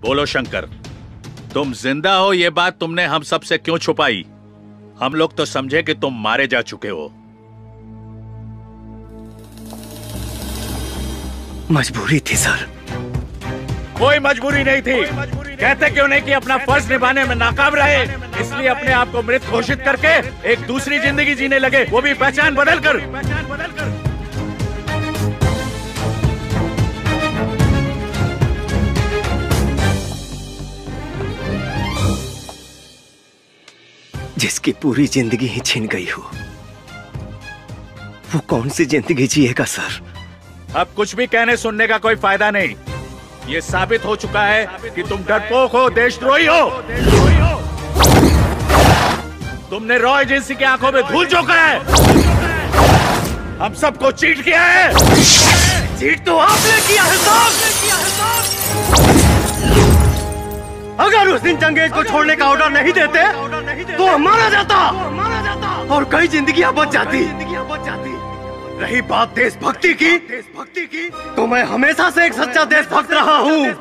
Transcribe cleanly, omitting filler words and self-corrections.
बोलो शंकर, तुम जिंदा हो ये बात तुमने हम सब से क्यों छुपाई? हम लोग तो समझे कि तुम मारे जा चुके हो। मजबूरी थी सर। कोई मजबूरी नहीं थी। कहते क्यों नहीं कि अपना फर्ज निभाने में नाकाम रहे, इसलिए अपने आप को मृत घोषित करके एक दूसरी जिंदगी जीने लगे, वो भी पहचान बदल कर। जिसकी पूरी जिंदगी ही छिन गई हो, वो कौन सी जिंदगी जिएगा सर? अब कुछ भी कहने सुनने का कोई फायदा नहीं। ये साबित हो चुका है कि तुम डरपोक हो, देशद्रोही हो। तुमने रॉ एजेंसी की आंखों में धूल झोंका है, हम सबको चीट किया है। चीट तो आपने किया है साहब। अगर उस दिन चंगेज को छोड़ने का ऑर्डर नहीं देते तो हम मारा जाता और कई जिंदगियां बच जाती। रही बात देशभक्ति की, तो मैं हमेशा से एक सच्चा देशभक्त रहा हूँ।